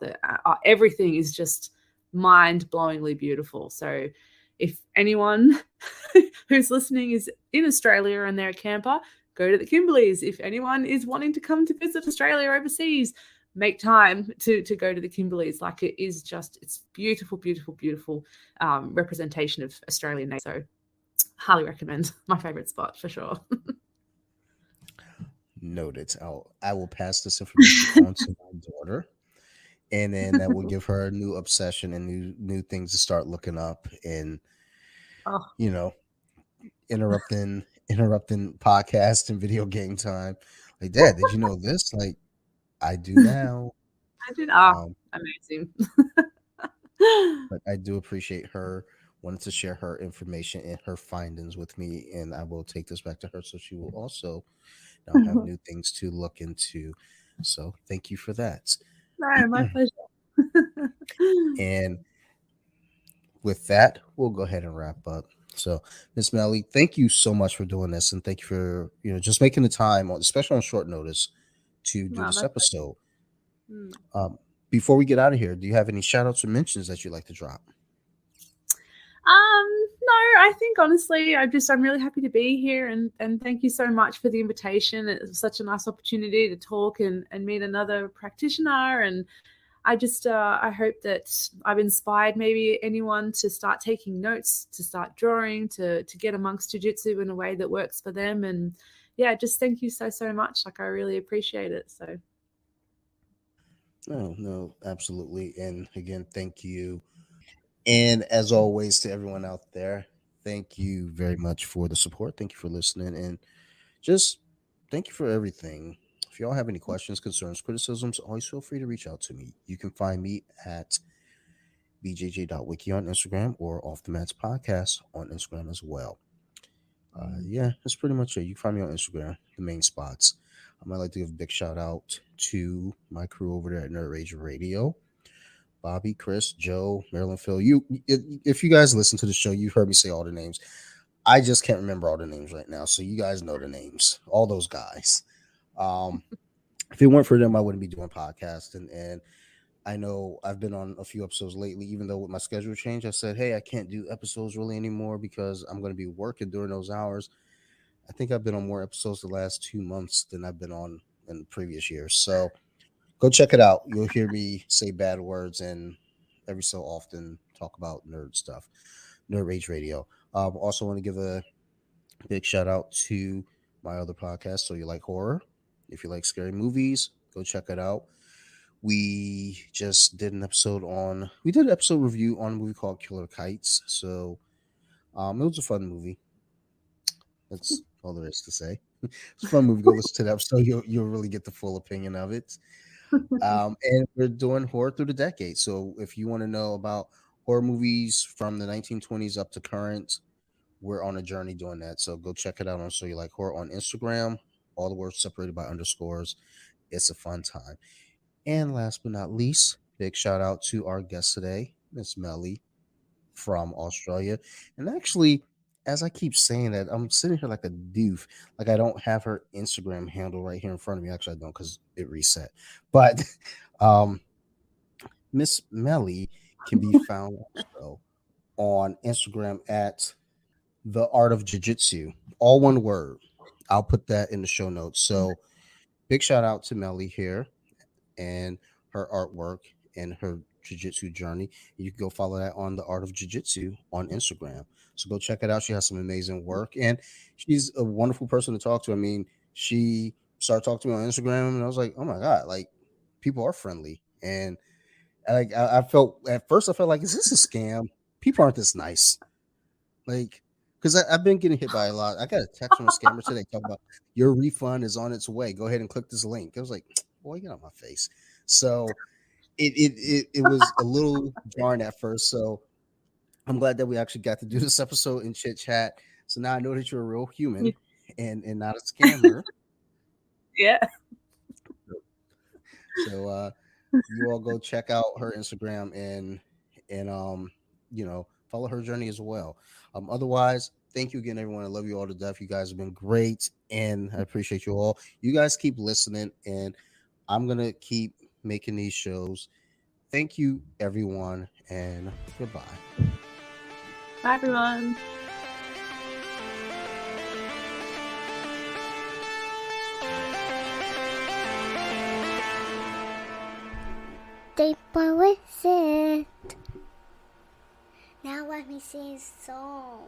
everything is just mind-blowingly beautiful. So if anyone who's listening is in Australia and they're a camper, go to the Kimberleys. If anyone is wanting to come to visit Australia overseas, make time to go to the Kimberleys. Like, it's beautiful, beautiful, beautiful representation of Australian nature. So highly recommend. My favorite spot for sure. Noted. I will pass this information on to my daughter, and then that will give her a new obsession and new things to start looking up, and Oh, you know, interrupting podcast and video game time. Like, Dad, did you know this? Like, I do now. I did. Um, Amazing. but I do appreciate her wanting to share her information and her findings with me, and I will take this back to her so she will also now have new things to look into. So thank you for that. No, my pleasure. And with that, we'll go ahead and wrap up. So, Miss Melly, thank you so much for doing this, and thank you for just making the time, especially on short notice, to do No, this my pleasure. episode. Mm. Um, Before we get out of here, do you have any shout outs or mentions that you'd like to drop? No, I think honestly, I'm really happy to be here, and thank you so much for the invitation. It was such a nice opportunity to talk and meet another practitioner, and I hope that I've inspired maybe anyone to start taking notes, to start drawing, to get amongst jiu-jitsu in a way that works for them. And yeah, just thank you so much. Like, I really appreciate it. So No, no, absolutely. And again, thank you. And as always, to everyone out there, thank you very much for the support. Thank you for listening. And just thank you for everything. If y'all have any questions, concerns, criticisms, always feel free to reach out to me. You can find me at bjj.wiki on Instagram or Off the Mats Podcast on Instagram as well. Yeah, that's pretty much it. You can find me on Instagram, the main spots. I'd like to give a big shout out to my crew over there at Nerd Rage Radio. Bobby, Chris, Joe, Marilyn, Phil. If you guys listen to the show, you've heard me say all the names. I just can't remember all the names right now, so you guys know the names, all those guys. Um, if it weren't for them, I wouldn't be doing podcasting. And I know I've been on a few episodes lately, even though with my schedule change, I said, hey, I can't do episodes really anymore because I'm going to be working during those hours. I think I've been on more episodes the last 2 months than I've been on in previous years. So go check it out. You'll hear me say bad words and every so often talk about nerd stuff. Nerd Rage Radio. Also want to give a big shout out to my other podcast. So you like horror? If you like scary movies, go check it out. We just did we did an episode review on a movie called Killer Kites. So it was a fun movie. That's all there is to say. It's a fun movie. Go listen to that episode. You'll really get the full opinion of it. And we're doing horror through the decade. So if you want to know about horror movies from the 1920s up to current, we're on a journey doing that. So go check it out on So You Like Horror on Instagram. All the words separated by underscores. It's a fun time. And last but not least, big shout out to our guest today, Miss Melly from Australia. And actually, as I keep saying that, I'm sitting here like a doof. Like I don't have her Instagram handle right here in front of me. Actually, I don't because it reset. But um, Miss Melly can be found also on Instagram at the Art of Jiu Jitsu, all one word. I'll put that in the show notes. So big shout out to Melly here and her artwork and her jiu-jitsu journey. You can go follow that on the Art of Jiu-Jitsu on Instagram. So go check it out. She has some amazing work and she's a wonderful person to talk to. I mean, she started talking to me on Instagram and I was like, oh my God, like people are friendly. And like I felt at first I felt like, is this a scam? People aren't this nice. Like, because I've been getting hit by a lot. I got a text from a scammer today talking about your refund is on its way. Go ahead and click this link. I was like, boy, get out my face. So it was a little jarring at first. So I'm glad that we actually got to do this episode and chit chat. So now I know that you're a real human and not a scammer. Yeah. So you all go check out her Instagram and follow her journey as well. Otherwise, thank you again, everyone. I love you all to death. You guys have been great, and I appreciate you all. You guys keep listening, and I'm gonna keep making these shows. Thank you, everyone, and goodbye. Bye, everyone. Deeper with it. Now let me sing a song.